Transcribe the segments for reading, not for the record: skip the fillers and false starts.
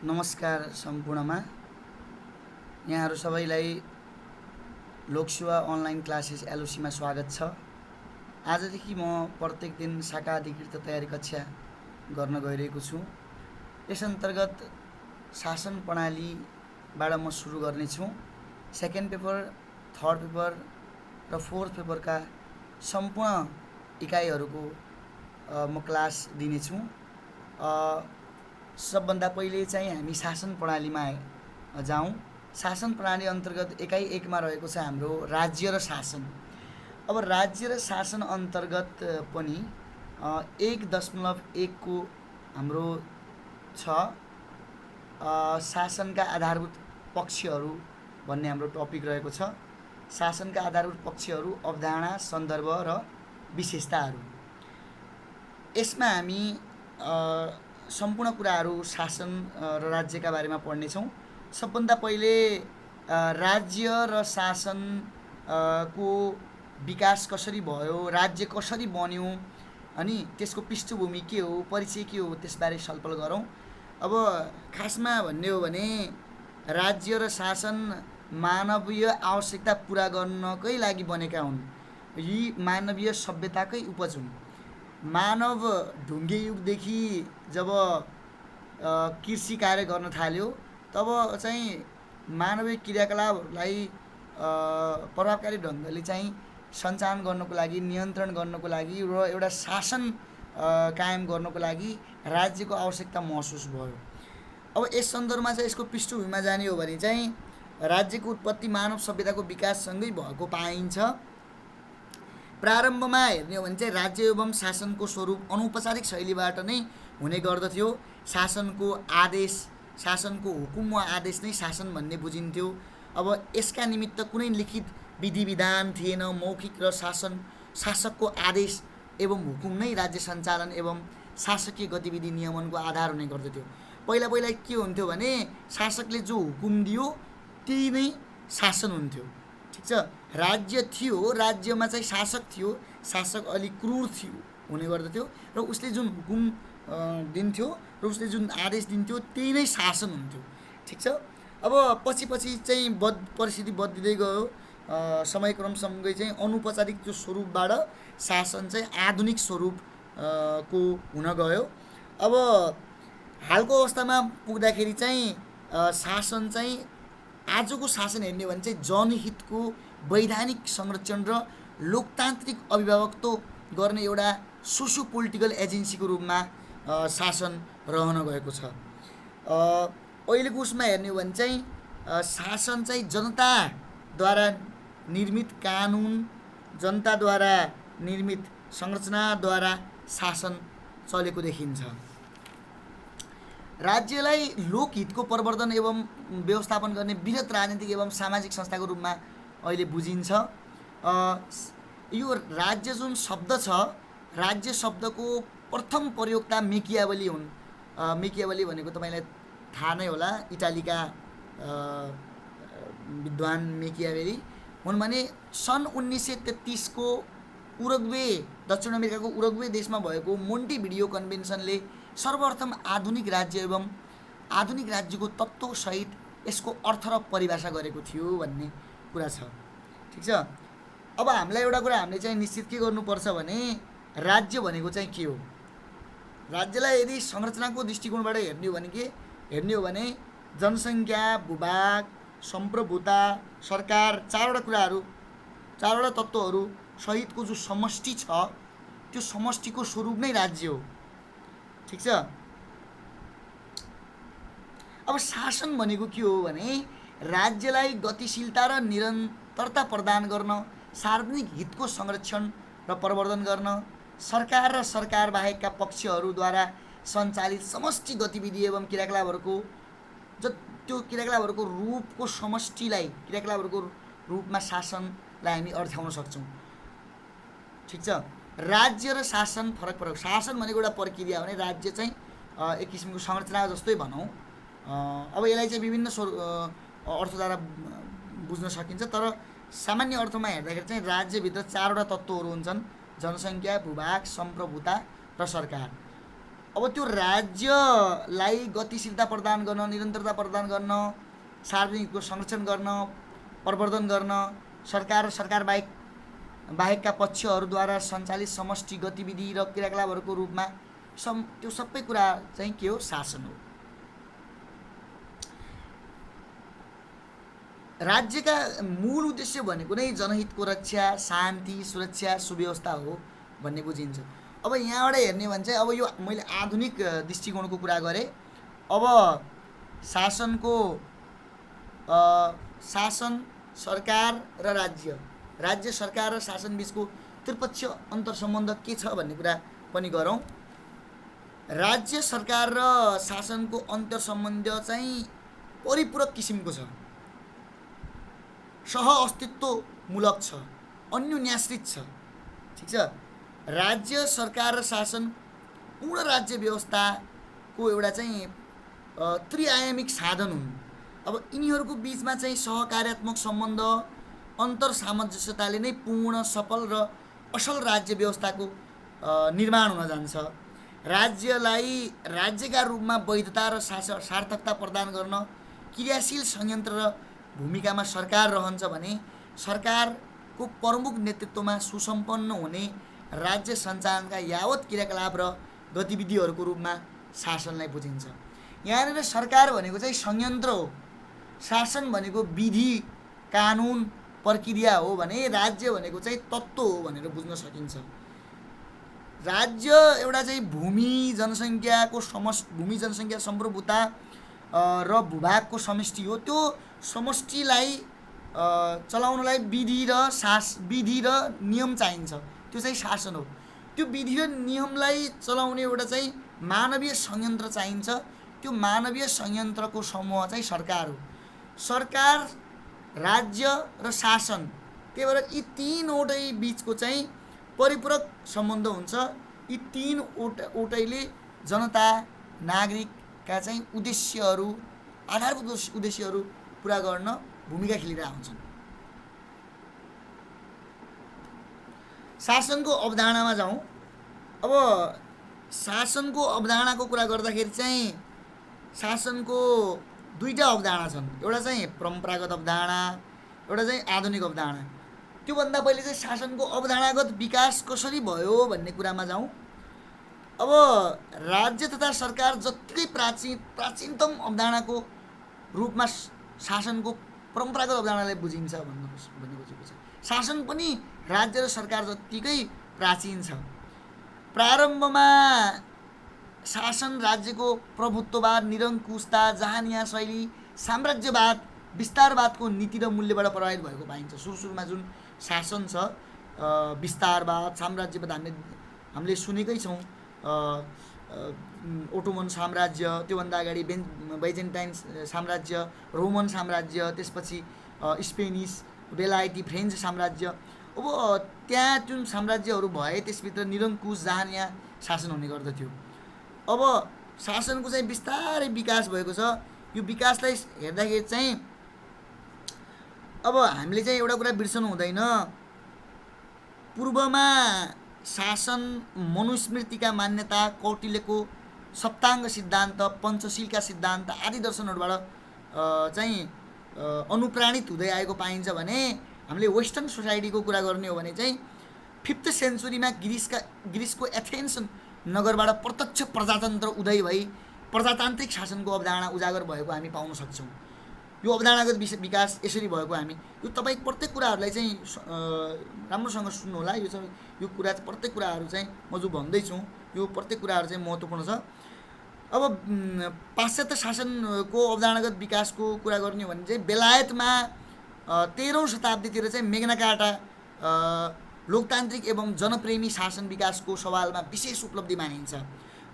नमस्कार सम्पूर्णमा यहाँहरू सबैलाई लोकसेवा अनलाइन क्लासेस एलओसीमा स्वागत छ। आजदेखि म प्रत्येक दिन शाखा अधिकृत तयारी कक्षा गर्न गइरहेको छु। यस अन्तर्गत शासन प्रणालीबाट म सुरु गर्नेछु। सेकेन्ड पेपर, थर्ड पेपर र फोर्थ पेपरका सम्पूर्ण इकाइहरूको म क्लास दिनेछु। सबभन्दा पहिले चाहिँ हामी शासन प्रणालीमा जाउँ। शासन प्रणाली अन्तर्गत एकाइ एकमा रहेको छ हाम्रो राज्य र शासन। अब राज्य र शासन अन्तर्गत पनि 1.1 को हाम्रो छ शासनका आधारभूत पक्षहरू भन्ने हाम्रो टपिक रहेको छ। शासनका आधारभूत पक्षहरू, अवधारणा, सन्दर्भ र विशेषताहरू। यसमा हामी सम्पूर्ण कुराहरू शासन र राज्यका बारेमा पढ्नेछौँ। सबभन्दा पहिले राज्य र शासन को विकास कसरी भयो, राज्य कसरी बन्यो, अनि त्यसको पृष्ठभूमि के हो, परिचय के हो, त्यसबारे छलफल गरौँ। अब खासमा भन्ने हो भने राज्य र शासन मानवीय आवश्यकता पुरा गर्नकै लागि बनेका हुन्। यी मानवीय सभ्यताकै उपज हुन्। मानव ढुङ्गे युगदेखि जब कृषि कार्य गर्न थाल्यो तब चाहिँ मानवीय क्रियाकलापहरूलाई प्रभावकारी ढङ्गले चाहिँ सञ्चालन गर्नको लागि, नियन्त्रण गर्नको लागि र एउटा शासन कायम गर्नको लागि राज्यको आवश्यकता महसुस भयो। अब यस सन्दर्भमा चाहिँ यसको पृष्ठभूमिमा जाने हो भने चाहिँ राज्यको उत्पत्ति मानव सभ्यताको विकाससँगै भएको पाइन्छ। प्रारम्भमा हेर्ने हो भने चाहिँ राज्य एवं शासनको स्वरूप अनौपचारिक शैलीबाट नै हुने गर्दथ्यो। शासनको आदेश, शासनको हुकुम वा आदेश नै शासन भन्ने बुझिन्थ्यो। अब यसका निमित्त कुनै लिखित विधि विधान थिएन। मौखिक र शासकको आदेश एवं हुकुम नै राज्य सञ्चालन एवं शासकीय गतिविधि नियमनको आधार हुने गर्दथ्यो। पहिला के हुन्थ्यो भने शासकले जो हुकुम दियो त्यही नै शासन हुन्थ्यो। ठिक छ, राज्य थियो, राज्यमा चाहिँ शासक थियो। शासक अलिक क्रूर थियो हुने गर्दथ्यो र उसले जुन हुकुम दिन्थ्यो र उसले जुन आदेश दिन्थ्यो त्यही नै शासन हुन्थ्यो। ठिक छ। अब पछि चाहिँ परिस्थिति बदलिँदै गयो। समयक्रमसँगै चाहिँ अनौपचारिक जो स्वरूपबाट शासन चाहिँ आधुनिक स्वरूप को हुन गयो। अब हालको अवस्थामा पुग्दाखेरि चाहिँ शासन चाहिँ आजको शासन हेर्ने हो भने चाहिँ जनहितको वैधानिक संरक्षण र लोकतान्त्रिक अभिभावकत्व गर्ने एउटा सोसियो पोलिटिकल एजेन्सीको रूपमा शासन रहन गएको छ। अहिलेको उसमा हेर्ने हो भने चाहिँ शासन चाहिँ जनताद्वारा निर्मित कानुन, जनताद्वारा निर्मित संरचनाद्वारा शासन चलेको देखिन्छ। राज्यलाई लोकहितको प्रवर्धन एवं व्यवस्थापन गर्ने वृहत राजनीतिक एवं सामाजिक संस्थाको रूपमा अहिले बुझिन्छ। यो राज्य जुन शब्द छ, राज्य शब्दको प्रथम प्रयोगता मेकियावेली हुन्। मेकियावेली भनेको तपाईँलाई थाहा नै होला, इटालीका विद्वान मेकियावेली हुन्। भने सन् 1933 को उरुग्वे, दक्षिण अमेरिकाको उरुग्वे देशमा भएको मोन्टेभिडियो कन्भेन्सनले सर्वप्रथम आधुनिक राज्य एवं आधुनिक राज्यको तत्त्वसहित यसको अर्थ र परिभाषा गरेको थियो भन्ने कुरा छ। ठिक छ। अब हामीलाई एउटा कुरा हामीले चाहिँ निश्चित के गर्नुपर्छ भने राज्य भनेको चाहिँ के हो। राज्यलाई यदि संरचनाको दृष्टिकोणबाट हेर्ने हो भने जनसङ्ख्या, भूभाग, सम्प्रभुता, सरकार, चारवटा तत्त्वहरू सहितको जो समष्टि छ त्यो समष्टिको स्वरूप नै राज्य हो। ठिक छ। अब शासन भनेको के हो भने राज्यलाई गतिशीलता र निरन्तरता प्रदान गर्न, सार्वजनिक हितको संरक्षण र प्रवर्धन गर्न, सरकार र सरकार बाहेकका पक्षहरूद्वारा सञ्चालित समष्टि गतिविधि एवं क्रियाकलापहरूको त्यो क्रियाकलापहरूको रूपको समष्टिलाई, क्रियाकलापहरूको रूपमा शासनलाई हामी अर्थ्याउन सक्छौँ। ठिक छ। राज्य र शासन फरक। शासन भनेको एउटा प्रक्रिया हो भने राज्य चाहिँ एक किसिमको संरचना जस्तै भनौँ। अब यसलाई चाहिँ विभिन्न अर्थद्वारा बुझ्न सकिन्छ, तर सामान्य अर्थमा हेर्दाखेरि चाहिँ राज्यभित्र चारवटा तत्त्वहरू हुन्छन्: जनसङ्ख्या, भूभाग, सम्प्रभुता र सरकार। अब त्यो राज्यलाई गतिशीलता प्रदान गर्न, निरन्तरता प्रदान गर्न, सार्वजनिकको संरक्षण गर्न, प्रवर्धन गर्न, सरकार र सरकार बाहेकका पक्षहरूद्वारा सञ्चालित समष्टि गतिविधि र क्रियाकलापहरूको रूपमा त्यो सबै कुरा चाहिँ के हो? शासन हो। राज्यका मूल उद्देश्य भनेको नै जनहितको रक्षा, शान्ति, सुरक्षा, सुव्यवस्था हो भन्ने बुझिन्छ। अब यहाँबाट हेर्ने भने चाहिँ अब यो मैले आधुनिक दृष्टिकोणको कुरा गरेँ। अब शासन, सरकार र राज्य सरकार र शासन बिचको त्रिपक्षीय अन्तर्सम्बन्ध के छ भन्ने कुरा पनि गरौँ। राज्य सरकार र शासनको अन्तर्सम्बन्ध चाहिँ परिपूरक किसिमको छ, सह अस्तित्वमूलक छ, अन्योन्याश्रित छ। ठिक छ। राज्य सरकार र शासन पूर्ण राज्य व्यवस्थाको एउटा चाहिँ त्रिआयामिक साधन हुन्। अब यिनीहरूको बिचमा चाहिँ सहकार्यात्मक सम्बन्ध, अन्तर सामञ्जस्यताले नै पूर्ण, सफल र असल राज्य व्यवस्थाको निर्माण हुन जान्छ। राज्यका रूपमा वैधता र सार्थकता प्रदान गर्न क्रियाशील संयन्त्र र भूमिकामा सरकार रहन्छ भने सरकारको प्रमुख नेतृत्वमा सुसम्पन्न हुने राज्य सञ्चालनका यावत क्रियाकलाप र गतिविधिहरूको रूपमा शासनलाई बुझिन्छ। यहाँनिर सरकार भनेको चाहिँ संयन्त्र हो, शासन भनेको विधि, कानुन, प्रक्रिया हो भने राज्य भनेको चाहिँ तत्त्व हो भनेर बुझ्न सकिन्छ। राज्य एउटा चाहिँ भूमि जनसङ्ख्या सम्प्रभुता र भूभागको समष्टि हो। त्यो समष्टिलाई चलाउनलाई विधि र नियम चाहिन्छ, त्यो चाहिँ शासन हो। त्यो विधि र नियमलाई चलाउने एउटा चाहिँ मानवीय संयन्त्र चाहिन्छ, त्यो मानवीय संयन्त्रको समूह चाहिँ सरकार हो। सरकार, राज्य र शासन, त्यही भएर यी तीनवटै बिचको चाहिँ परिपूरक सम्बन्ध हुन्छ। यी तीनवटैले जनता, नागरिकका चाहिँ उद्देश्यहरू, आधारभूत उद्देश्यहरू पुरा गर्न भूमिका खेलिरहेका हुन्छन्। शासनको अवधारणामा जाउँ। अब शासनको अवधारणाको कुरा गर्दाखेरि चाहिँ शासनको दुईटा अवधारणा छन्, एउटा चाहिँ परम्परागत अवधारणा, एउटा चाहिँ आधुनिक अवधारणा। त्योभन्दा पहिले चाहिँ शासनको अवधारणागत विकास कसरी भयो भन्ने कुरामा जाउँ। अब राज्य तथा सरकार जत्तिकै प्राचीनतम अवधारणाको रूपमा शासनको परम्परागत अवधारणालाई बुझिन्छ भन्ने बुझेको छ। शासन पनि राज्य र सरकार जत्तिकै प्राचीन छ। प्रारम्भमा शासन राज्यको प्रभुत्ववाद, निरङ्कुशता, जहानिया शैली, साम्राज्यवाद, विस्तारवादको नीति र मूल्यबाट प्रभावित भएको पाइन्छ। सुरुमा जुन शासन छ, विस्तारवाद, साम्राज्यवाद हामीले सुनेकै छौँ। ओटोमन साम्राज्य, त्योभन्दा अगाडि बैजेन्टाइन साम्राज्य, रोमन साम्राज्य, त्यसपछि स्पेनिस, बेलायती, फ्रेन्च साम्राज्य। अब त्यहाँ जुन साम्राज्यहरू भए त्यसभित्र निरङ्कुश, जहानिया शासन हुने गर्दथ्यो। अब शासनको चाहिँ बिस्तारै विकास भएको छ। यो विकासलाई हेर्दाखेरि चाहिँ अब हामीले चाहिँ एउटा कुरा बिर्सनु हुँदैन। पूर्वमा शासन मनुस्मृतिका मान्यता, कौटिल्यको सप्ताङ्ग सिद्धान्त, पञ्चशीलका सिद्धान्त आदि दर्शनहरूबाट चाहिँ अनुप्राणित हुँदै आएको पाइन्छ भने हामीले वेस्टर्न सोसाइटीको कुरा गर्ने हो भने चाहिँ 5th सेन्चुरीमा ग्रिसको एथेन्स नगरबाट प्रत्यक्ष प्रजातन्त्र उदय भई प्रजातान्त्रिक शासनको अवधारणा उजागर भएको हामी पाउन सक्छौँ। यो अवधारणागत विकास यसरी भएको हामी यो तपाईँ प्रत्येक कुराहरूलाई चाहिँ राम्रोसँग सुन्नु होला। यो कुरा प्रत्येक कुराहरू चाहिँ म जो भन्दैछु यो प्रत्येक कुराहरू चाहिँ महत्त्वपूर्ण छ। अब पाश्चात्य शासनको अवधारणागत विकासको कुरा गर्ने हो भने चाहिँ बेलायतमा 13औं शताब्दीतिर चाहिँ मेग्ना कार्टा लोकतान्त्रिक एवं जनप्रेमी शासन विकासको सवालमा विशेष उपलब्धि मानिन्छ।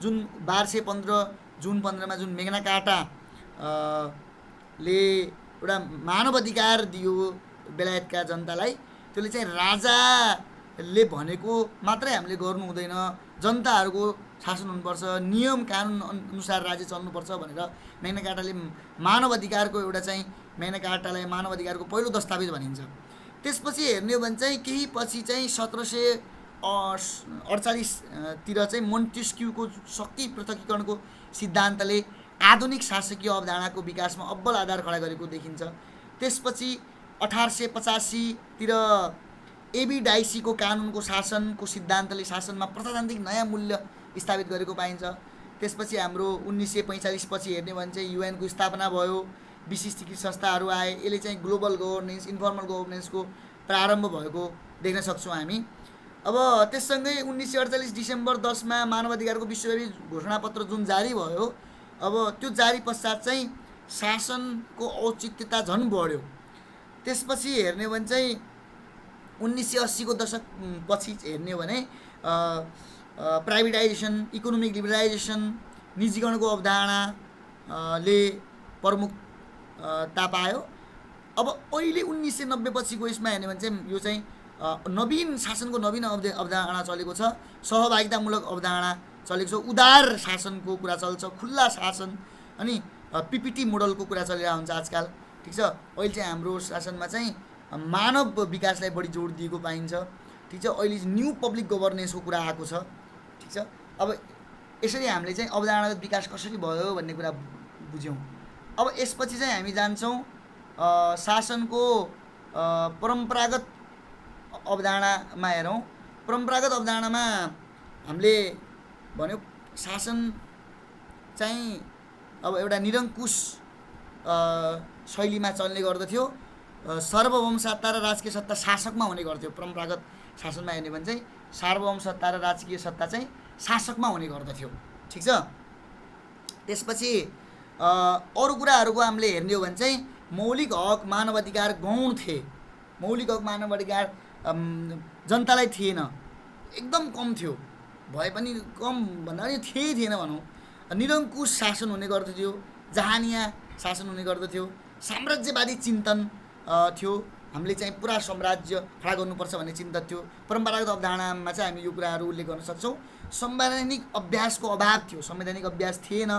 जुन 1215 जुन 15मा जुन मेग्ना कार्टा ले एउटा मानव अधिकार दियो बेलायतका जनतालाई, त्यसले चाहिँ राजाले भनेको मात्रै हामीले गर्नु हुँदैन, जनताहरूको शासन हुनुपर्छ, नियम कानुन अनुसार राज्य चल्नुपर्छ भनेर मेग्ना कार्टाले मानव अधिकारको एउटा चाहिँ मेग्ना कार्टालाई मानव अधिकारको पहिलो दस्तावेज भनिन्छ। त्यसपछि हेर्ने हो भने चाहिँ केही पछि चाहिँ 1948 तिर चाहिँ मोन्टेस्क्यूको शक्ति पृथकीकरणको सिद्धान्तले आधुनिक शासकीय अवधारणाको विकासमा अब्बल आधार खडा गरेको देखिन्छ। त्यसपछि 1885 तिर एबी डाइसीको कानुनको शासनको सिद्धान्तले शासनमा प्रजातान्त्रिक नयाँ मूल्य स्थापित गरेको पाइन्छ। त्यसपछि हाम्रो 1945 पछि हेर्ने भने चाहिँ युएनको स्थापना भयो, विशिष्टीकृत संस्थाहरू आए, यसले चाहिँ ग्लोबल गभर्नेन्स, इन्फर्मल गभर्नेन्सको प्रारम्भ भएको देख्न सक्छौँ हामी। अब त्यससँगै 1948 डिसेम्बर 10 मानवाधिकारको विश्वव्यापी घोषणापत्र जुन जारी भयो, अब त्यो जारी पश्चात चाहिँ शासनको औचित्यता झन् बढ्यो। त्यसपछि हेर्ने हो भने चाहिँ 1980 को दशक पछि हेर्ने हो भने प्राइभेटाइजेसन, इकोनोमिक लिबरलाइजेसन, निजीकरणको अवधारणाले प्रमुखता पायो। अब अहिले 1990 पछिको यसमा हेर्ने भने चाहिँ यो चाहिँ नवीन शासनको नवीन अवधारणा चलेको छ, सहभागितामूलक अवधारणा चलेको छ, उदार शासनको कुरा चल्छ, खुल्ला शासन अनि पिपिटी मोडलको कुरा चलिरहेको हुन्छ आजकल। ठिक छ, अहिले चाहिँ हाम्रो शासनमा चाहिँ मानव विकासलाई बढी जोड दिएको पाइन्छ। ठिक छ, अहिले न्यू पब्लिक गभर्नेन्सको कुरा आएको छ। ठिक छ, अब यसरी हामीले चाहिँ अवधारणागत विकास कसरी भयो भन्ने कुरा बुझ्यौँ। अब यसपछि चाहिँ हामी जान्छौँ शासनको परम्परागत अवधारणामा हेरौँ। परम्परागत अवधारणामा हामीले भन्यो शासन चाहिँ अब एउटा निरङ्कुश शैलीमा चल्ने गर्दथ्यो। सार्वभौम सत्ता र राजकीय सत्ता शासकमा हुने गर्थ्यो। परम्परागत शासनमा हेर्ने भने चाहिँ सार्वभौम सत्ता र राजकीय सत्ता चाहिँ शासकमा हुने गर्दथ्यो। ठिक छ, त्यसपछि अरू कुराहरूको हामीले हेर्ने हो भने चाहिँ मौलिक हक मानवाधिकार गौण थिए। मौलिक हक मानवाधिकार जनतालाई थिएन, एकदम कम थियो, भए पनि कम भन्दा पनि थिएन भनौँ। निरङ्कुश शासन हुने गर्दथ्यो, जहानिया शासन हुने गर्दथ्यो, साम्राज्यवादी चिन्तन थियो। हामीले चाहिँ पुरा साम्राज्य खडा गर्नुपर्छ भन्ने चिन्ता थियो। परम्परागत अवधारणामा चाहिँ हामी यो कुराहरू उल्लेख गर्न सक्छौँ। संवैधानिक अभ्यासको अभाव थियो, संवैधानिक अभ्यास थिएन,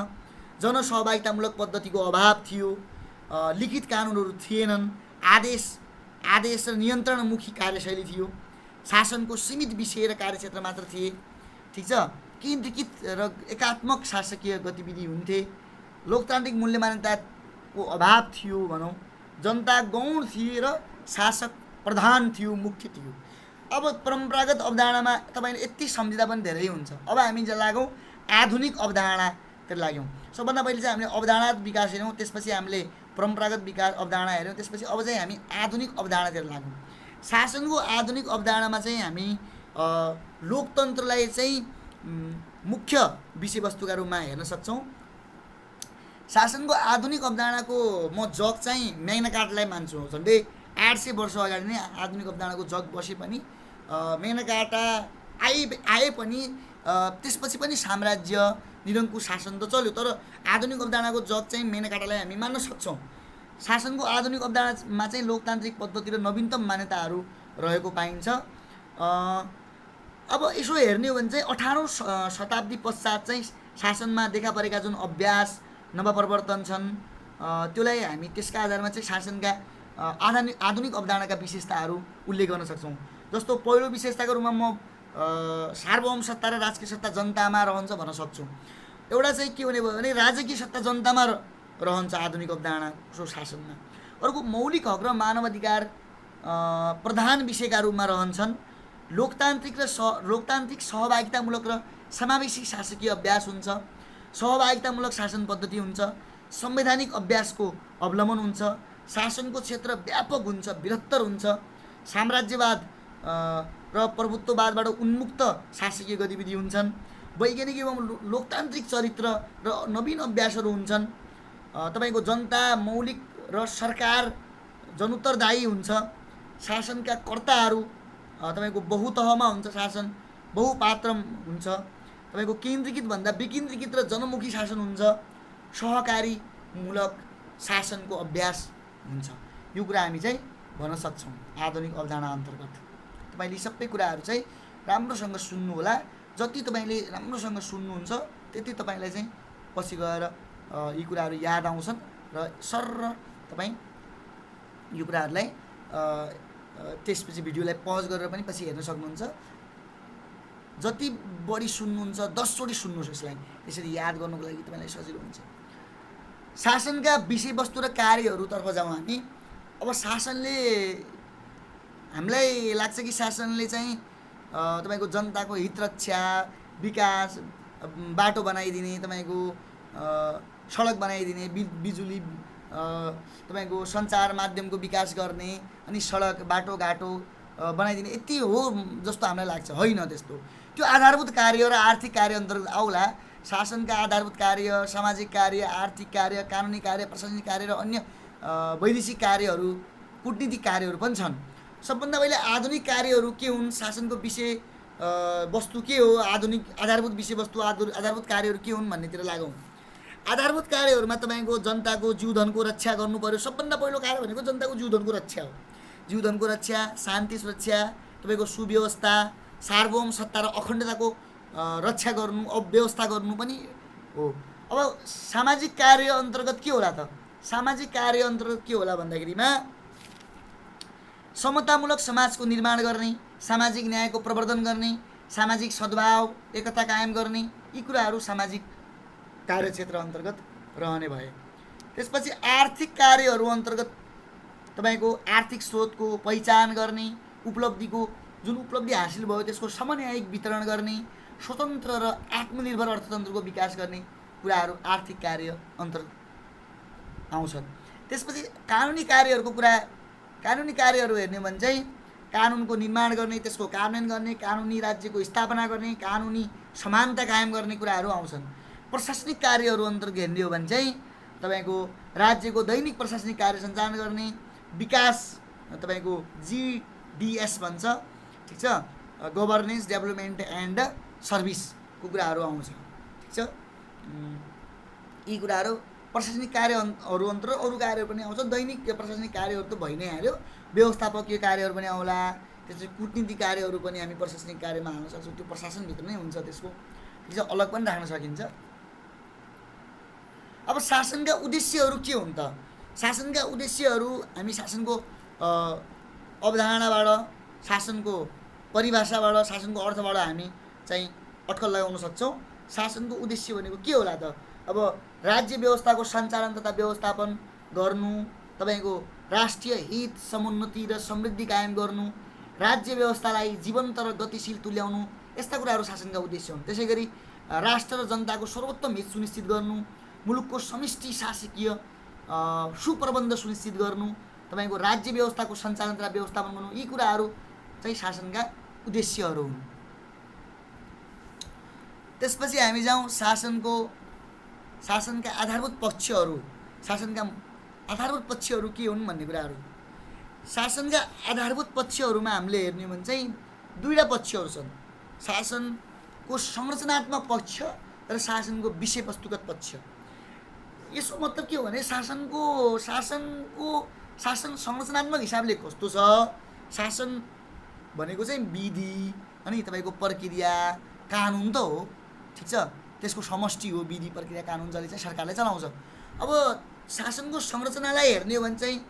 जनसहभागितामूलक पद्धतिको अभाव थियो, लिखित कानुनहरू थिएनन्, आदेश र नियन्त्रणमुखी कार्यशैली थियो, शासनको सीमित विषय र कार्यक्षेत्र मात्र थिए। ठिक छ, केन्द्रीकृत र एकात्मक शासकीय गतिविधि हुन्थे, लोकतान्त्रिक मूल्य मान्यताको अभाव थियो भनौँ, जनता गौण थिए र शासक प्रधान थियो, मुख्य थियो। अब परम्परागत अवधारणामा तपाईँले यति सम्झिँदा पनि धेरै हुन्छ। अब हामी लागौँ आधुनिक अवधारणातिर लाग्यौँ। सबभन्दा पहिले चाहिँ हामीले अवधारणागत विकास हेऱ्यौँ, त्यसपछि हामीले परम्परागत विकास अवधारणा हेऱ्यौँ, त्यसपछि अब चाहिँ हामी आधुनिक अवधारणातिर लाग्यौँ। शासनको आधुनिक अवधारणामा चाहिँ हामी लोकतन्त्रलाई चाहिँ मुख्य विषयवस्तुका रूपमा हेर्न सक्छौँ। शासनको आधुनिक अवधारणाको म जग चाहिँ म्याग्ना कार्टालाई मान्छु। झन्डै 800 वर्ष अगाडि नै आधुनिक अवधारणाको जग बसे पनि म्याग्ना कार्टा आए पनि त्यसपछि पनि साम्राज्य निरङ्कुश शासन त चल्यो, तर आधुनिक अवधारणाको जग चाहिँ म्याग्ना कार्टालाई हामी मान्न सक्छौँ। शासनको आधुनिक अवधारणामा चाहिँ लोकतान्त्रिक पद्धति र नवीनतम मान्यताहरू रहेको पाइन्छ। अब यसो हेर्ने हो भने चाहिँ 18औं शताब्दी पश्चात चाहिँ शासनमा देखा परेका जुन अभ्यास नवप्रवर्तन छन् त्यसलाई हामी त्यसका आधारमा चाहिँ शासनका आधुनिक अवधारणाका विशेषताहरू उल्लेख गर्न सक्छौँ। जस्तो पहिलो विशेषताको रूपमा म सार्वभौम सत्ता र राजकीय सत्ता जनतामा रहन्छ भन्न सक्छु। एउटा चाहिँ के हुने भयो भने राजकीय सत्ता जनतामा रहन्छ आधुनिक अवधारणाको शासनमा। अर्को मौलिक हक र मानवाधिकार प्रधान विषयका रूपमा रहन्छन्। लोकतान्त्रिक सहभागितामूलक र समावेशी शासकीय अभ्यास हुन्छ, सहभागितामूलक शासन पद्धति हुन्छ, संवैधानिक अभ्यासको अवलम्बन हुन्छ, शासनको क्षेत्र व्यापक हुन्छ, बृहत्तर हुन्छ, साम्राज्यवाद र प्रभुत्ववादबाट उन्मुक्त शासकीय गतिविधि हुन्छन्, वैज्ञानिक एवं लोकतान्त्रिक चरित्र र नवीन अभ्यासहरू हुन्छन्। तपाईँको जनता मौलिक र सरकार जनुत्तरदायी हुन्छ, शासनका कर्ताहरू तपाईँको बहुतहमा हुन्छ, शासन बहुपात्र हुन्छ, तपाईँको केन्द्रीकृत भन्दा विकेन्द्रीकृत र जनमुखी शासन हुन्छ, सहकारीमूलक शासनको अभ्यास हुन्छ। यो कुरा हामी चाहिँ भन्न सक्छौँ आधुनिक अवधारणा अन्तर्गत। तपाईँले सबै कुराहरू चाहिँ राम्रोसँग सुन्नु होला। जति तपाईँले राम्रोसँग सुन्नुहुन्छ त्यति तपाईँलाई चाहिँ पछि गएर यी कुराहरू याद आउँछन् र सर्र तपाईँ यो कुराहरूलाई त्यसपछि भिडियोलाई पज गरेर पनि पछि हेर्न सक्नुहुन्छ। जति बढी सुन्नुहुन्छ 10 चोटि सुन्नुहोस् यसलाई, त्यसरी याद गर्नुको लागि तपाईँलाई सजिलो हुन्छ। शासनका विषयवस्तु र कार्यहरूतर्फ जाउँ हामी। अब शासनले हामीलाई लाग्छ कि शासनले चाहिँ तपाईँको जनताको हित रक्षा, विकास, बाटो बनाइदिने, तपाईँको सडक बनाइदिने, बिजुली, तपाईँको सञ्चार माध्यमको विकास गर्ने, अनि सडक बाटोघाटो बनाइदिने यति हो जस्तो हामीलाई लाग्छ। होइन, त्यस्तो त्यो आधारभूत कार्य र आर्थिक कार्य अन्तर्गत आउला। शासनका आधारभूत कार्य, सामाजिक कार्य, आर्थिक कार्य, कानुनी कार्य, प्रशासनिक कार्य र अन्य वैदेशिक कार्यहरू, कूटनीतिक कार्यहरू पनि छन्। सबभन्दा पहिले आधुनिक कार्यहरू के हुन्, शासनको विषय वस्तु के हो, आधुनिक आधारभूत विषयवस्तु, आधारभूत कार्यहरू के हुन् भन्नेतिर लागौँ। आधारभूत कार्यहरूमा तपाईँको जनताको जीवधनको रक्षा गर्नु पर्यो। सबभन्दा पहिलो कार्य भनेको जनताको जीवधनको रक्षा हो। जीवधनको रक्षा, शान्ति सुरक्षा, तपाईँको सुव्यवस्था, सार्वभौम सत्ता र अखण्डताको रक्षा गर्नु, व्यवस्था गर्नु पनि हो। अब सामाजिक कार्य अन्तर्गत के होला त? सामाजिक कार्य अन्तर्गत के होला भन्दाखेरिमा समतामूलक समाजको निर्माण गर्ने, सामाजिक न्यायको प्रवर्धन गर्ने, सामाजिक सद्भाव, एकता कायम गर्ने, यी कुराहरू सामाजिक कार्यक्षेत्र अन्तर्गत रहने भए। त्यसपछि आर्थिक कार्यहरू अन्तर्गत तपाईँको आर्थिक स्रोतको पहिचान गर्ने, उपलब्धिको जुन उपलब्धि हासिल भयो त्यसको समन्वयिक वितरण गर्ने, स्वतन्त्र र आत्मनिर्भर अर्थतन्त्रको विकास गर्ने कुराहरू आर्थिक कार्य अन्तर्गत आउँछन्। त्यसपछि कानुनी कार्यहरूको कुरा, कानुनी कार्यहरू हेर्ने हो भने चाहिँ कानुनको निर्माण गर्ने, त्यसको कार्यान्वयन गर्ने, कानुनी राज्यको स्थापना गर्ने, कानुनी समानता कायम गर्ने कुराहरू आउँछन्। प्रशासनिक कार्यहरू अन्तर्गत हेर्ने हो भने चाहिँ तपाईँको राज्यको दैनिक प्रशासनिक कार्य सञ्चालन गर्ने, विकास, तपाईँको GDS भन्छ, ठिक छ, गभर्नेन्स, डेभलपमेन्ट एन्ड सर्भिसको कुराहरू आउँछ, ठिक छ। यी कुराहरू प्रशासनिक कार्यहरू अन्तर्गत अरू कार्यहरू पनि आउँछ। दैनिक प्रशासनिक कार्यहरू त भइ नै हाल्यो, व्यवस्थापकीय कार्यहरू पनि आउला, त्यसपछि कूटनीतिक कार्यहरू पनि हामी प्रशासनिक कार्यमा हाल्न सक्छौँ। त्यो प्रशासनभित्र नै हुन्छ, त्यसको ठिक छ, अलग पनि राख्न सकिन्छ। अब शासनका उद्देश्यहरू के हुन् त? शासनका उद्देश्यहरू हामी शासनको अवधारणाबाट, शासनको परिभाषाबाट, शासनको अर्थबाट हामी चाहिँ अट्कल लगाउन सक्छौँ। शासनको उद्देश्य भनेको के होला त? अब राज्य व्यवस्थाको सञ्चालन तथा व्यवस्थापन गर्नु, तपाईँको राष्ट्रिय हित, समुन्नति र समृद्धि कायम गर्नु, राज्य व्यवस्थालाई जीवन्त र गतिशील तुल्याउनु, यस्ता कुराहरू शासनका उद्देश्य हुन्। त्यसै गरी राष्ट्र र जनताको सर्वोत्तम हित सुनिश्चित गर्नु, मुलुकको समष्टि शासकीय सुप्रबन्ध सुनिश्चित गर्नु, तपाईँको राज्य व्यवस्थाको सञ्चालन तथा व्यवस्थापन गर्नु, यी कुराहरू चाहिँ शासनका उद्देश्यहरू हुन्। त्यसपछि हामी जाउँ शासनका आधारभूत पक्षहरू। शासनका आधारभूत पक्षहरू के हुन् भन्ने कुराहरू। शासनका आधारभूत पक्षहरूमा हामीले हेर्ने हो भने चाहिँ दुईवटा पक्षहरू छन्, शासनको संरचनात्मक पक्ष र शासनको विषयवस्तुगत पक्ष। यसको मतलब के हो भने शासन संरचनात्मक हिसाबले कस्तो छ, शासन भनेको चाहिँ विधि अनि तपाईँको प्रक्रिया कानुन त हो, ठिक छ, त्यसको समष्टि हो। विधि प्रक्रिया कानुन जसले चाहिँ सरकारले चलाउँछ। अब शासनको संरचनालाई हेर्ने हो भने चाहिँ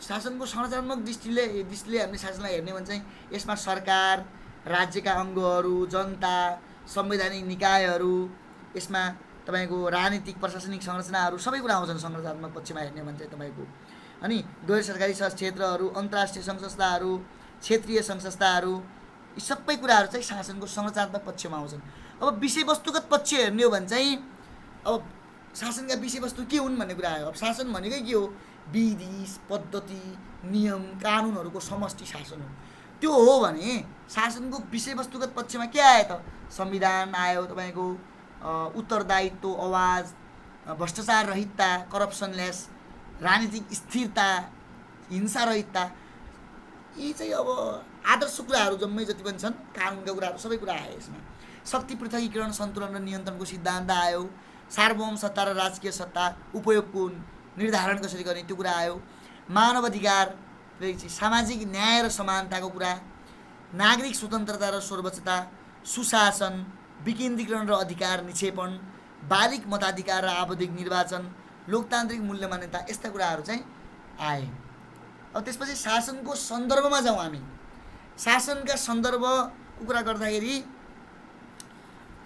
शासनको संरचनात्मक दृष्टिले हामीले शासनलाई हेर्ने हो भने चाहिँ यसमा सरकार, राज्यका अङ्गहरू, जनता, संवैधानिक निकायहरू, यसमा तपाईँको राजनीतिक प्रशासनिक संरचनाहरू सबै कुरा आउँछन् संरचनात्मक पक्षमा हेर्ने हो भने चाहिँ तपाईँको। अनि गैर सरकारी क्षेत्रहरू, अन्तर्राष्ट्रिय सङ्घ संस्थाहरू, क्षेत्रीय सङ्घ संस्थाहरू, यी सबै कुराहरू चाहिँ शासनको संरचनात्मक पक्षमा आउँछन्। अब विषयवस्तुगत पक्ष हेर्ने हो भने चाहिँ अब शासनका विषयवस्तु के हुन् भन्ने कुरा आयो। अब शासन भनेकै के हो? विधि, पद्धति, नियम, कानुनहरूको समष्टि शासन हो। त्यो हो भने शासनको विषयवस्तुगत पक्षमा के आयो त? संविधान आयो, तपाईँको उत्तरदायित्व, आवाज, भ्रष्टाचार रहितता, करप्सनलेस, राजनीतिक स्थिरता, हिंसा रहितता, यी चाहिँ अब आदर्श कुराहरू जम्मै जति पनि छन्, कानुनका कुराहरू सबै कुरा आयो यसमा। शक्ति पृथकीकरण, सन्तुलन र नियन्त्रणको सिद्धान्त आयो। सार्वभौम सत्ता र राजकीय सत्ता उपयोगको निर्धारण कसरी गर्ने त्यो कुरा आयो। मानव अधिकार, सामाजिक न्याय र समानताको कुरा, नागरिक स्वतन्त्रता र सर्वोच्चता, सुशासन, विकेन्द्रीकरण र अधिकार निक्षेपण, बालिक मताधिकार र आवधिक निर्वाचन, लोकतान्त्रिक मूल्य मान्यता, यस्ता कुराहरू चाहिँ आए। अब त्यसपछि शासनको सन्दर्भमा जाउँ हामी। शासनका सन्दर्भको कुरा गर्दाखेरि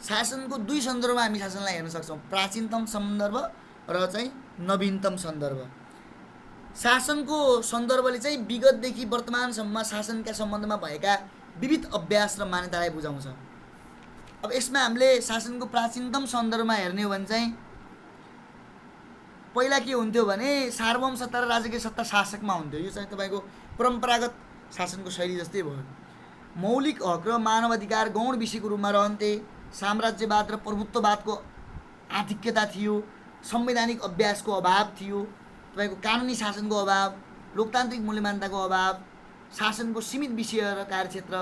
शासनको दुई सन्दर्भमा हामी शासनलाई हेर्न सक्छौँ, प्राचीनतम सन्दर्भ र चाहिँ नवीनतम सन्दर्भ। शासनको सन्दर्भले चाहिँ विगतदेखि वर्तमानसम्म शासनका सम्बन्धमा भएका विविध अभ्यास र मान्यतालाई बुझाउँछ। अब यसमा हामीले शासनको प्राचीनतम सन्दर्भमा हेर्ने हो भने चाहिँ पहिला के हुन्थ्यो भने सार्वभौम सत्ता र राजकीय सत्ता शासकमा हुन्थ्यो। यो चाहिँ तपाईँको परम्परागत शासनको शैली जस्तै भयो। मौलिक हक र मानवाधिकार गौण विषयको रूपमा रहन्थे। साम्राज्यवाद र प्रभुत्ववादको आधिक्यता थियो। संवैधानिक अभ्यासको अभाव थियो। तपाईँको कानुनी शासनको अभाव, लोकतान्त्रिक मूल्यमान्यताको अभाव, शासनको सीमित विषय र कार्यक्षेत्र,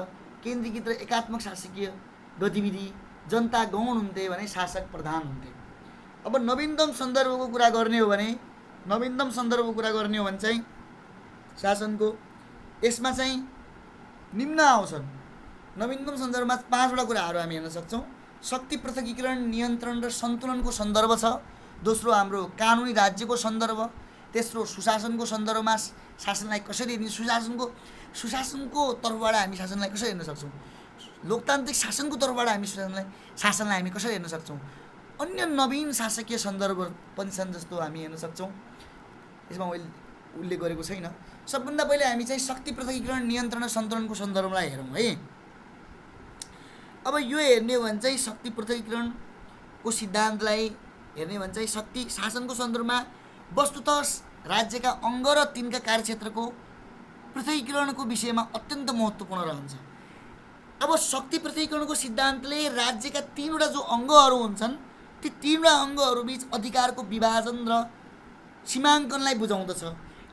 केन्द्रीकृत र एकात्मक शासकीय गतिविधि, जनता गौण हुन्थे भने शासक प्रधान हुन्थे। अब नवीनतम सन्दर्भको कुरा गर्ने हो भने चाहिँ शासनको यसमा चाहिँ निम्न आउँछन्। नवीनतम सन्दर्भमा 5 वटा कुराहरू हामी हेर्न सक्छौँ। शक्ति पृथकीकरण, नियन्त्रण र सन्तुलनको सन्दर्भ छ। दोस्रो हाम्रो कानुनी राज्यको सन्दर्भ। तेस्रो सुशासनको सन्दर्भमा शासनलाई कसरी हेर्ने, सुशासनको तर्फबाट हामी शासनलाई कसरी हेर्न सक्छौँ, लोकतान्त्रिक शासनको तर्फबाट हामी शासनलाई हामी कसरी हेर्न सक्छौँ, अन्य नवीन शासकीय सन्दर्भ पनि छन् जस्तो हामी हेर्न सक्छौँ। यसमा मैले उल्लेख गरेको छैन। सबभन्दा पहिले हामी चाहिँ शक्ति पृथकीकरण, नियन्त्रण र सन्तुलनको सन्दर्भलाई हेरौँ है। अब यो हेर्ने हो भने चाहिँ शक्ति पृथकीकरणको सिद्धान्तलाई हेर्ने हो भने चाहिँ शक्ति शासनको सन्दर्भमा वस्तुतः राज्यका अङ्ग र तिनका कार्यक्षेत्रको पृथकीकरणको विषयमा अत्यन्त महत्त्वपूर्ण रहन्छ। अब शक्ति पृथकीकरणको सिद्धान्तले राज्यका 3वटा जो अङ्गहरू हुन्छन् ती 3वटा अङ्गहरूबीच अधिकारको विभाजन र सीमाङ्कनलाई बुझाउँदछ।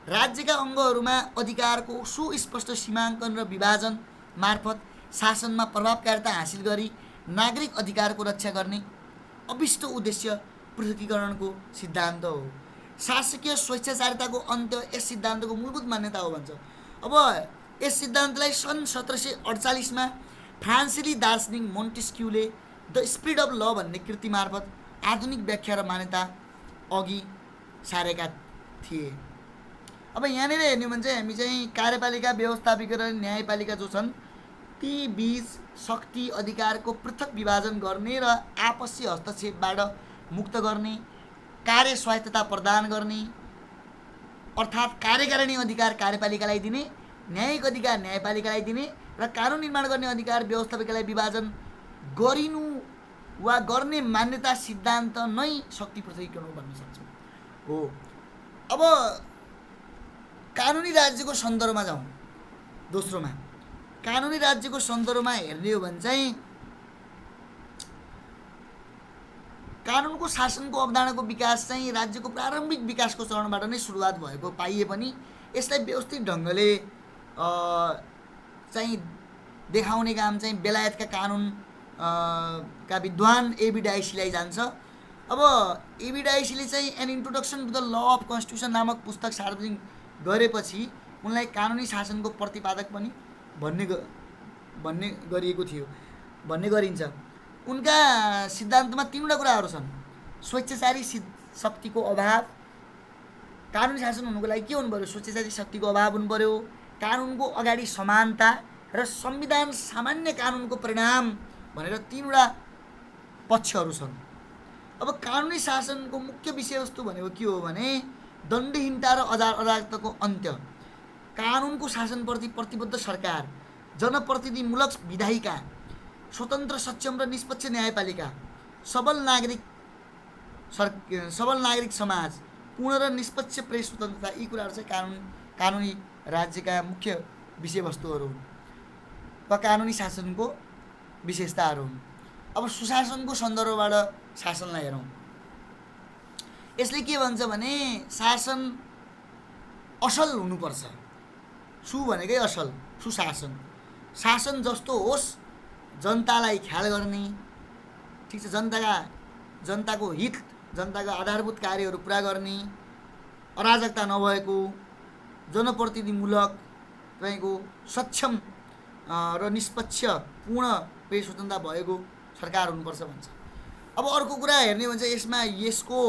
राज्यका अङ्गहरूमा अधिकारको सुस्पष्ट सीमाङ्कन र विभाजन मार्फत शासनमा प्रभावकारिता हासिल गरी नागरिक अधिकारको रक्षा गर्ने अभिष्ट उद्देश्य पृथकीकरणको सिद्धान्त हो। शासकीय स्वेच्छाचारिताको अन्त्य यस सिद्धान्तको मूलभूत मान्यता हो भन्छ। अब यस सिद्धान्तलाई सन् 1748 फ्रान्सेली दार्शनिक मोन्टेस्क्यूले द स्पिरिट अफ ल भन्ने कृति मार्फत आधुनिक व्याख्या र मान्यता अघि सारेका थिए। अब यहाँनिर हेर्ने हो भने चाहिँ हामी चाहिँ कार्यपालिका, व्यवस्थापिका र न्यायपालिका जो छन् ती बीच शक्ति अधिकारको पृथक विभाजन गर्ने र आपसी हस्तक्षेपबाट मुक्त गर्ने, कार्य स्वायत्तता प्रदान गर्ने, अर्थात् कार्यकारिणी अधिकार कार्यपालिकालाई दिने, न्यायिक अधिकार न्यायपालिकालाई दिने र कानुन निर्माण गर्ने अधिकार व्यवस्थापिकालाई विभाजन गरिनु वा गर्ने मान्यता सिद्धान्त नै शक्ति पृथकीकरण भन्न सक्छौँ हो। अब कानुनी राज्यको सन्दर्भमा जाउँ। दोस्रोमा कानुनी राज्यको सन्दर्भमा हेर्ने हो भने चाहिँ कानुनको शासनको अवधारणाको विकास चाहिँ राज्यको प्रारम्भिक विकासको चरणबाट नै सुरुवात भएको पाइए पनि यसलाई व्यवस्थित ढङ्गले चाहिँ देखाउने काम चाहिँ बेलायतका कानुन का विद्वान एबी डाइसीलाई जान्छ। अब एबी डाइसीले चाहिँ an introduction to the law of constitution नामक पुस्तक सार्वजनिक गरेपछि उनलाई कानुनी शासनको प्रतिपादक पनि भन्ने गरिएको थियो, भन्ने गरिन्छ। उनका सिद्धान्तमा 3वटा कुराहरू छन्। स्वेच्छाचारी शक्तिको अभाव, कानुनी शासन हुनुको लागि के हुनु पर्यो, स्वेच्छाचारी शक्तिको अभाव हुनु पर्यो, कानुनको अगाडि समानता र संविधान सामान्य कानुनको परिणाम भनेर 3वटा पक्षहरू छन्। अब कानुनी शासनको मुख्य विषयवस्तु भनेको के हो भने दण्डहीनता र अराजकताको अन्त्य, कानुनको शासनप्रति प्रतिबद्ध सरकार, जनप्रतिनिधिमूलक विधायिका, स्वतन्त्र सक्षम र निष्पक्ष न्यायपालिका, सबल नागरिक समाज, पूर्ण र निष्पक्ष प्रेस स्वतन्त्रता, यी कुराहरू चाहिँ कानुनी राज्यका मुख्य विषयवस्तुहरू हुन् वा कानुनी शासनको विशेषताहरू हुन्। अब सुशासनको सन्दर्भबाट शासनलाई हेरौँ। यसले के भन्छ भने शासन असल हुनुपर्छ। सु भनेकै असल, सुशासन। शासन जस्तो होस्, जनतालाई ख्याल गर्ने, ठिक छ, जनताको हित, जनताको आधारभूत कार्यहरू पुरा गर्ने, अराजकता नभएको, जनप्रतिनिधिमूलक रहेको, सक्षम र निष्पक्ष पूर्ण प्रेस स्वतन्त्रता भएको सरकार हुनुपर्छ भन्छ। अब अर्को कुरा हेर्ने हो भने चाहिँ यसमा यसको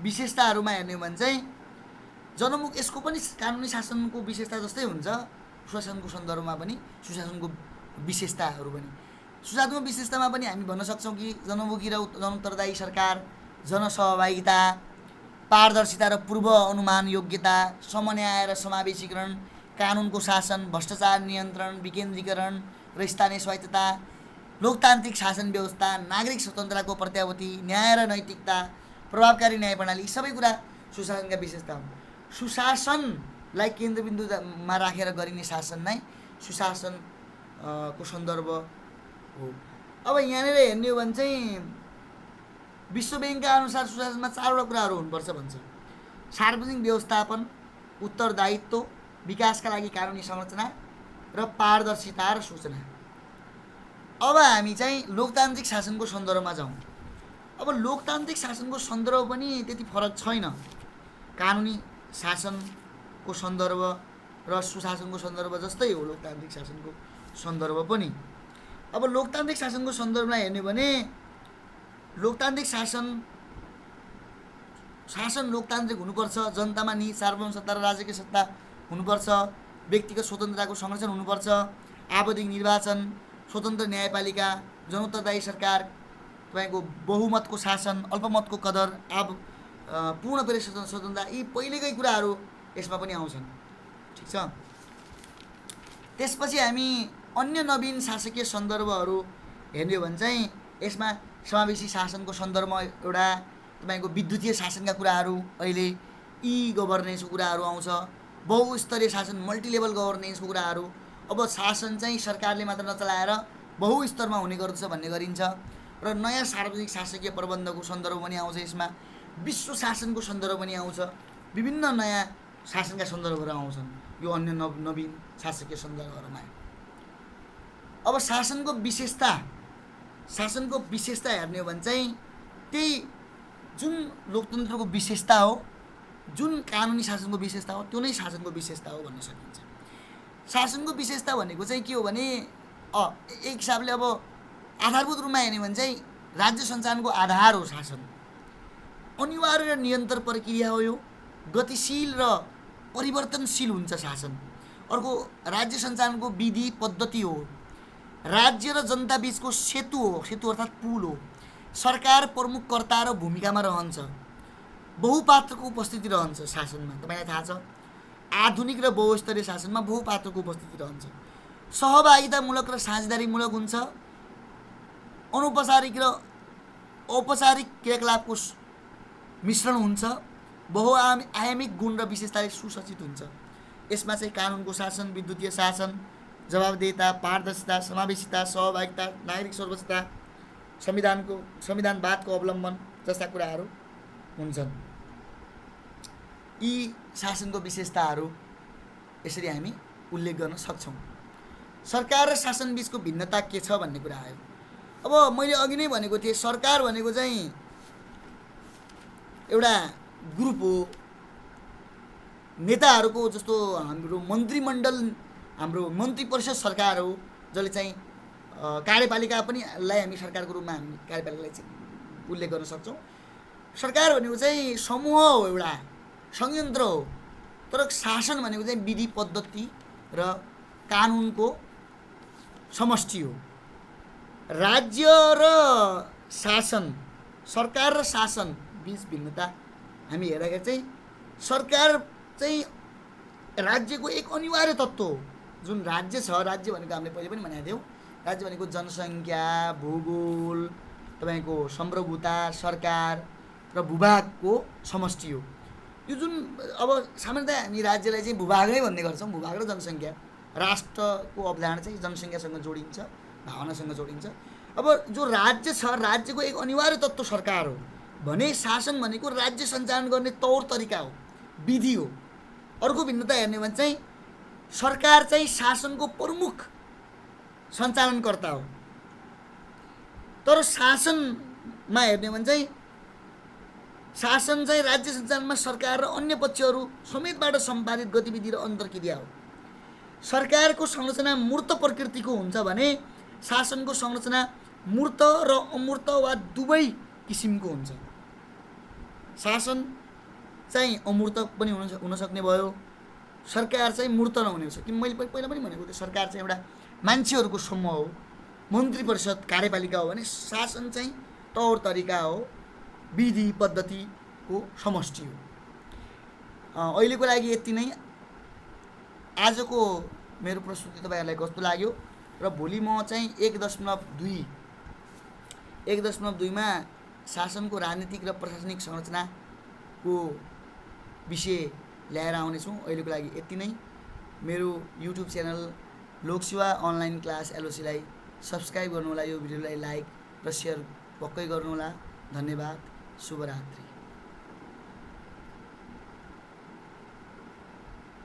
विशेषताहरूमा हेर्ने हो भने चाहिँ जनमुख यसको पनि कानुनी शासनको विशेषता जस्तै हुन्छ, सुशासनको सन्दर्भमा पनि सुशासनको विशेषताहरू पनि। सुशासनको विशेषतामा पनि हामी भन्न सक्छौँ कि जनमुखी र जनउत्तरदायी सरकार, जनसहभागिता, पारदर्शिता र पूर्व अनुमान योग्यता, समन्याय र समावेशीकरण, कानुनको शासन, भ्रष्टाचार नियन्त्रण, विकेन्द्रीकरण र स्थानीय स्वायत्तता, लोकतान्त्रिक शासन व्यवस्था, नागरिक स्वतन्त्रताको प्रत्याभूति, न्याय र नैतिकता, प्रभावकारी न्याय प्रणाली, सबै कुरा सुशासनका विशेषता हुन्। सुशासनलाई केन्द्रबिन्दुमा राखेर गरिने शासन नै सुशासन को सन्दर्भ हो। अब यहाँनिर हेर्ने हो भने चाहिँ विश्व ब्याङ्कका अनुसार सुशासनमा 4वटा कुराहरू हुनुपर्छ भन्छ। सार्वजनिक व्यवस्थापन, उत्तरदायित्व, विकासका लागि कानुनी संरचना र पारदर्शिता र सूचना। अब हामी चाहिँ लोकतान्त्रिक शासनको सन्दर्भमा जाउँ। अब लोकतान्त्रिक शासनको सन्दर्भ पनि त्यति फरक छैन। कानुनी शासनको सन्दर्भ र सुशासनको सन्दर्भ जस्तै हो लोकतान्त्रिक शासनको सन्दर्भ पनि। अब लोकतान्त्रिक शासनको सन्दर्भमा हेर्ने भने लोकतान्त्रिक शासन लोकतान्त्रिक हुनुपर्छ, जनतामा निहित सार्वभौम सत्ता र राजकीय सत्ता हुनुपर्छ, व्यक्तिगत स्वतन्त्रताको संरक्षण हुनुपर्छ, आवधिक निर्वाचन, स्वतन्त्र न्यायपालिका, जनउत्तरदायी सरकार, तपाईँको बहुमतको शासन, अल्पमतको कदर, पूर्ण प्रेस स्वतन्त्रता, यी पहिलेकै कुराहरू यसमा पनि आउँछन्। ठिक छ। त्यसपछि हामी अन्य नवीन शासकीय सन्दर्भहरू हेर्ने हो भने चाहिँ यसमा समावेशी शासनको सन्दर्भमा एउटा तपाईँको विद्युतीय शासनका कुराहरू, अहिले ई गभर्नेन्सको कुराहरू आउँछ, बहुस्तरीय शासन, मल्टिलेभल गभर्नेन्सको कुराहरू। अब शासन चाहिँ सरकारले मात्र नचलाएर बहुस्तरमा हुने गर्दछ भन्ने गरिन्छ र नयाँ सार्वजनिक शासकीय प्रबन्धको सन्दर्भ पनि आउँछ। यसमा विश्व शासनको सन्दर्भ पनि आउँछ, विभिन्न नयाँ शासनका सन्दर्भहरू आउँछन् यो अन्य नवीन शासकीय सन्दर्भहरूमा। अब शासनको विशेषता हेर्ने हो भने चाहिँ त्यही जुन लोकतन्त्रको विशेषता हो, जुन कानुनी शासनको विशेषता हो, त्यो नै शासनको विशेषता हो भन्न सकिन्छ। शासनको विशेषता भनेको चाहिँ के हो भने एक हिसाबले अब आधारभूत रूपमा हेर्ने भने चाहिँ राज्य सञ्चालनको आधार हो शासन। अनिवार्य र निरन्तर प्रक्रिया हो यो, गतिशील र परिवर्तनशील हुन्छ शासन। अर्को राज्य सञ्चालनको विधि पद्धति हो, राज्य र जनता बीचको सेतु हो, सेतु अर्थात् पुल हो। सरकार प्रमुख कर्ता र भूमिकामा रहन्छ, बहुपात्रको उपस्थिति रहन्छ शासनमा। तपाईँलाई थाहा छ आधुनिक र बहुस्तरीय शासनमा बहुपात्रको उपस्थिति रहन्छ, सहभागितामूलक र साझेदारीमूलक हुन्छ, अनौपचारिक र औपचारिक क्रियाकलापको मिश्रण हुन्छ, बहुआयामिक गुण र विशेषताले सुसज्जित हुन्छ। यसमा चाहिँ कानुनको शासन, विद्युतीय शासन, जवाबदेहिता, पारदर्शिता, समावेशिता, सहभागिता, नागरिक सर्वोच्चता, संविधानवादको अवलम्बन जस्ता कुराहरू हुन्छन्। यी शासनको विशेषताहरू यसरी हामी उल्लेख गर्न सक्छौँ। सरकार र शासन बीचको भिन्नता के छ भन्ने कुरा आयो। अब मैले अघि नै भनेको थिएँ, सरकार भनेको चाहिँ एउटा ग्रुप हो, नेताहरूको जस्तो हाम्रो मन्त्रीमण्डल, हाम्रो मन्त्री परिषद सरकार हो, जसले चाहिँ कार्यपालिका पनि लाई हामी सरकारको रूपमा हामी कार्यपालिकालाई चाहिँ उल्लेख गर्न सक्छौँ। सरकार भनेको चाहिँ समूह हो, एउटा संयन्त्र हो, तर शासन भनेको चाहिँ विधि पद्धति र कानुनको समष्टि हो। राज्य र शासन, सरकार र शासन बीच भिन्नता हामी हेर्दाखेरि चाहिँ सरकार चाहिँ राज्यको एक अनिवार्य तत्त्व हो। जुन राज्य छ, राज्य भनेको हामीले पहिले पनि भनेका थियौँ, राज्य भनेको जनसङ्ख्या, भूगोल, तपाईँको सम्प्रभुता, सरकार र भूभागको समष्टि हो। यो जुन अब सामान्यतया हामी राज्यलाई चाहिँ भूभाग नै भन्ने गर्छौँ, भूभाग र जनसङ्ख्या। राष्ट्रको अवधारणा चाहिँ जनसङ्ख्यासँग जोडिन्छ, भावनासँग जोडिन्छ। अब जो राज्य छ, राज्यको एक अनिवार्य तत्त्व सरकार हो भने शासन भनेको राज्य सञ्चालन गर्ने तौर तरिका हो, विधि हो। अर्को भिन्नता हेर्ने भने चाहिँ सरकार चाहिँ शासनको प्रमुख सञ्चालनकर्ता हो, तर शासनमा हेर्ने भने चाहिँ शासन चाहिँ राज्य सञ्चालनमा सरकार र अन्य पक्षहरू समेतबाट सम्पादित गतिविधि र अन्तर्क्रिया हो। सरकारको संरचना मूर्त प्रकृतिको हुन्छ भने शासनको संरचना मूर्त र अमूर्त वा दुवै किसिमको हुन्छ। शासन चाहिँ अमूर्त पनि हुन सक्ने भयो, सरकार चाहिँ मूर्त नहुने सक्छ। कि मैले पहिला पनि भनेको थिएँ, सरकार चाहिँ एउटा मान्छेहरूको समूह हो, मन्त्री परिषद कार्यपालिका हो भने शासन चाहिँ तौर तरिका हो, विधि पद्धतिको समष्टि हो। अहिलेको लागि यति नै। आजको मेरो प्रस्तुति तपाईँहरूलाई कस्तो लाग्यो र भोलि म चाहिँ 1.2मा शासनको राजनीतिक र प्रशासनिक संरचनाको विषय ल्याएर आउनेछौँ। अहिलेको लागि यति नै। मेरो YouTube channel Loksewa online class एलओसीलाई सब्सक्राइब गर्नुहोला, यो भिडियोलाई लाइक र सेयर पक्कै गर्नुहोला। धन्यवाद। शुभरात्रि।